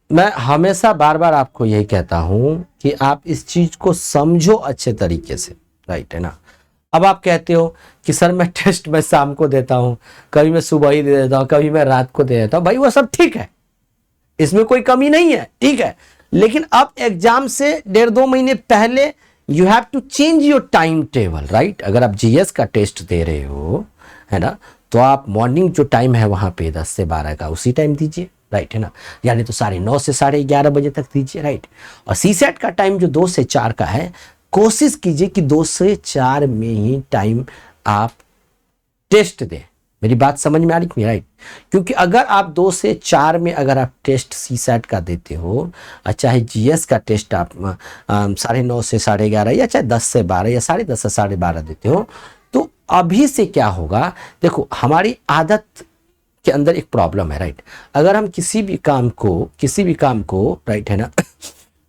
मैं हमेशा बार बार आपको यही कहता हूं कि आप इस चीज को समझो अच्छे तरीके से, राइट है ना। अब आप कहते हो कि सर मैं टेस्ट मैं शाम को देता हूं, कभी मैं सुबह ही दे देता हूं, कभी मैं रात को दे देता हूं, भाई वो सब ठीक है, इसमें कोई कमी नहीं है, ठीक है। लेकिन अब एग्जाम से 1.5-2 महीने पहले you have to change your time table, right. अगर आप जीएस का टेस्ट दे रहे हो, है ना, तो आप मॉर्निंग जो टाइम है वहां पे 10 से 12 का उसी टाइम दीजिए, राइट है ना, यानी तो 9:30 से 11:30 बजे तक दीजिए, राइट। और सीसेट का टाइम जो 2 से 4 का है, कोशिश कीजिए कि 2 से 4 में ही टाइम आप टेस्ट दें। मेरी बात समझ में आ रही है, राइट। क्योंकि अगर आप 2 से 4 में अगर आप टेस्ट सीसेट का देते हो, चाहे जीएस का टेस्ट आप 9:30 से 11:30 या चाहे 10 से 12 या 10:30 से 12:30 देते हो, तो अभी से क्या होगा, देखो हमारी आदत के अंदर एक प्रॉब्लम है, राइट। अगर हम किसी भी काम को राइट है ना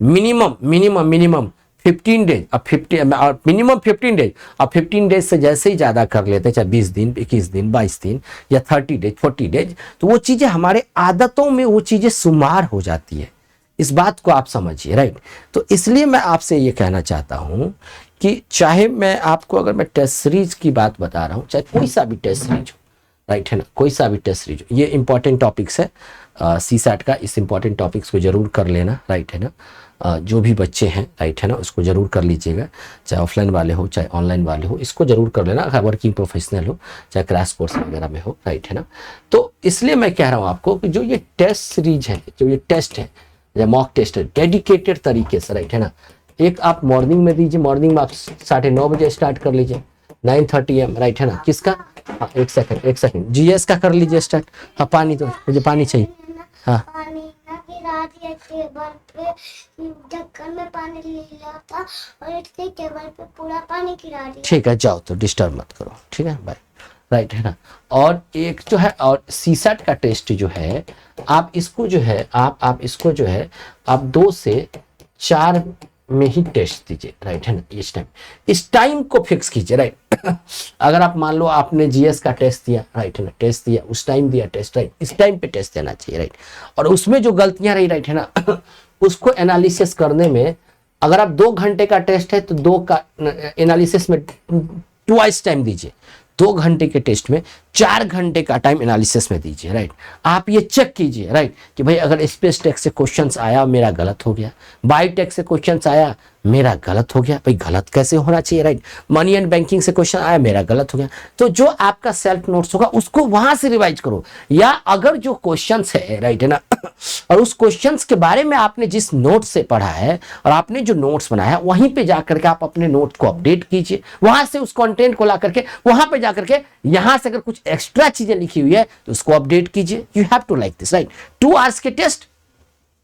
मिनिमम 15 डेज और मिनिमम 15 डेज और 15 डेज से जैसे ही ज़्यादा कर लेते हैं, चाहे 20 दिन 21 दिन 22 दिन या 30 डेज 40 डेज, तो वो चीज़ें हमारे आदतों में वो चीज़ें शुमार हो जाती है। इस बात को आप समझिए, राइट। तो इसलिए मैं आपसे ये कहना चाहता हूँ कि चाहे मैं आपको अगर मैं टेस्ट सीरीज की बात बता रहा हूँ, चाहे कोई सा भी टेस्ट सीरीज हो, राइट है ना, कोई सा भी टेस्ट सीरीज हो, ये इंपॉर्टेंट टॉपिक्स है सीसैट का, इस इंपॉर्टेंट टॉपिक्स को जरूर कर लेना, राइट है ना। जो भी बच्चे हैं, राइट है ना, उसको ज़रूर कर लीजिएगा, चाहे ऑफलाइन वाले हो चाहे ऑनलाइन वाले हो, इसको ज़रूर कर लेना, अगर वर्किंग प्रोफेशनल हो चाहे क्रैश कोर्स वगैरह में हो, राइट है ना। तो इसलिए मैं कह रहा हूँ आपको कि जो ये टेस्ट सीरीज है, जो ये टेस्ट है या मॉक टेस्ट है, डेडिकेटेड तरीके से, राइट है ना, एक आप मॉर्निंग में दीजिए, मॉर्निंग में आप 9:30 बजे स्टार्ट कर लीजिए, 9:30 AM, राइट है ना। किसका? हाँ, एक सेकंड जीएस का कर लीजिए स्टार्ट। हाँ पानी, तो मुझे पानी चाहिए। हाँ पानी ना गिरा दिया टेबल पे, ढक्कन में पानी ले लिया था और इसके टेबल पे पूरा पानी गिरा दिया। ठीक है, जाओ तो डिस्टर्ब मत करो, ठीक है बाय, राइट है ना। और एक जो है और सीसेट का टेस्ट जो है, आप इसको जो है आप इसको जो है आप 2 से 4 में ही टेस्ट दीजिए, राइट है ना। इस टाइम को फिक्स कीजिए, राइट। अगर आप मान लो आपने जीएस का टेस्ट दिया, राइट है ना, टेस्ट दिया, उस टाइम दिया टेस्ट, राइट, इस टाइम पे टेस्ट देना चाहिए, राइट। और उसमें जो गलतियां रही, राइट है ना, उसको एनालिसिस करने में, अगर आप 2 घंटे का टेस्ट है तो 2 का एनालिसिस में ट्वाइस टाइम दीजिए, 2 घंटे के टेस्ट में 4 घंटे का टाइम एनालिसिस में दीजिए, राइट। आप ये चेक कीजिए, राइट, कि भाई अगर स्पेस टेक से क्वेश्चंस आया मेरा गलत हो गया, बायोटेक से क्वेश्चंस आया मेरा गलत हो गया, भाई गलत कैसे होना चाहिए, राइट। मनी एंड बैंकिंग से क्वेश्चन आया मेरा गलत हो गया, तो जो आपका सेल्फ नोट्स होगा उसको वहां से रिवाइज करो। या अगर जो क्वेश्चंस है, राइट है ना, और उस क्वेश्चंस के बारे में आपने जिस नोट से पढ़ा है और आपने जो नोट्स बनाया वहीं पे जाकर के आप अपने नोट को अपडेट कीजिए, वहां से उस कंटेंट को ला करके वहां पे जाकर के यहां से अगर कुछ एक्स्ट्रा चीजें लिखी हुई है तो उसको अपडेट कीजिए। You have to like this, right. 2 hours के टेस्ट,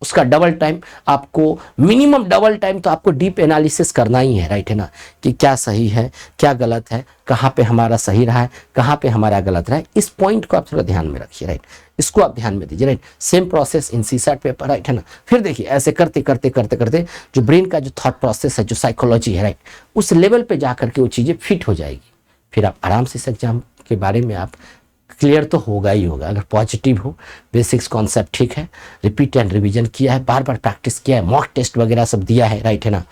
उसका डबल टाइम आपको, मिनिमम डबल टाइम तो आपको डीप एनालिसिस करना ही है, राइट है ना, कि क्या सही है क्या गलत है, कहाँ पे हमारा सही रहा है कहाँ पे हमारा गलत रहा है, इस पॉइंट को आप थोड़ा ध्यान में रखिए, राइट। इसको आप ध्यान में दीजिए, right. Same process in CSAT paper, right है ना। फिर देखिए ऐसे करते करते करते करते जो ब्रेन का जो थॉट प्रोसेस है, जो साइकोलॉजी है, राइट, उस लेवल पे जाकर के वो चीज़ें फिट हो जाएगी, फिर आप आराम से इस एग्जाम के बारे में आप क्लियर तो होगा ही होगा। अगर पॉजिटिव हो, बेसिक्स कॉन्सेप्ट ठीक है, रिपीट एंड रिवीजन किया है, बार बार प्रैक्टिस किया है, मॉक टेस्ट वगैरह सब दिया है, राइट है ना।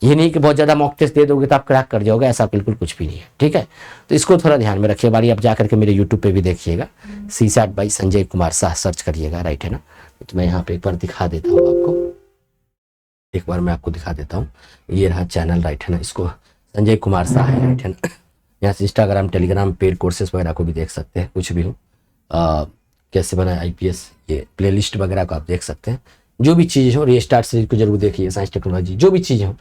ये नहीं कि बहुत ज़्यादा मॉक टेस्ट दे दोगे तो आप क्रैक कर जाओगे, ऐसा बिल्कुल कुछ भी नहीं है, ठीक है। तो इसको थोड़ा ध्यान में रखिए। बारी आप जाकर के मेरे यूट्यूब पे भी देखिएगा, CSAT by Sanjay Kumar Shah search करिएगा, राइट है ना। तो मैं यहाँ पे एक बार दिखा देता हूँ आपको, एक बार मैं आपको दिखा देता हूँ, ये रहा चैनल, राइट है ना, इसको संजय कुमार शाह है, राइट है ना। यहाँ से इंस्टाग्राम टेलीग्राम पेड कोर्सेज वगैरह को भी देख सकते हैं, कुछ भी हो, कैसे बनाए आईपीएस, ये प्लेलिस्ट वगैरह को आप देख सकते हैं। जो भी चीज़ हो, रीस्टार्ट सीरीज को जरूर देखिए, साइंस टेक्नोलॉजी जो भी चीज़ें हो,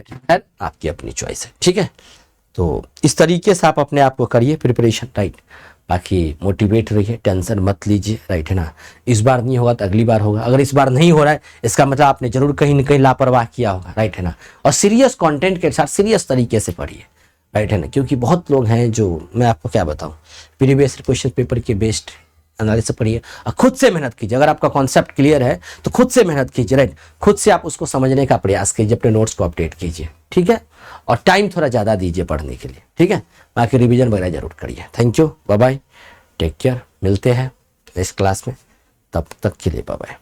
खैर आपकी अपनी चॉइस है, ठीक है। तो इस तरीके से आप अपने आप को करिए प्रिपरेशन, राइट। बाकी मोटिवेट रहिए, टेंशन मत लीजिए, राइट है ना। इस बार नहीं होगा तो अगली बार होगा, अगर इस बार नहीं हो रहा है इसका मतलब आपने जरूर कहीं ना कहीं लापरवाह किया होगा, राइट है ना। और सीरियस कंटेंट के साथ सीरियस तरीके से पढ़िए, राइट है ना, क्योंकि बहुत लोग हैं जो, मैं आपको क्या बताऊं, प्रीवियस क्वेश्चन पेपर के बेस्ड एनालिसिस पढ़िए और खुद से मेहनत कीजिए। अगर आपका कॉन्सेप्ट क्लियर है तो खुद से मेहनत कीजिए, राइट। खुद से आप उसको समझने का प्रयास कीजिए, अपने नोट्स को अपडेट कीजिए, ठीक है। और टाइम थोड़ा ज़्यादा दीजिए पढ़ने के लिए, ठीक है। बाकी रिवीजन वगैरह जरूर करिए। Thank you, bye bye, take care, मिलते हैं नेक्स्ट क्लास में, तब तक के लिए बाय बाय।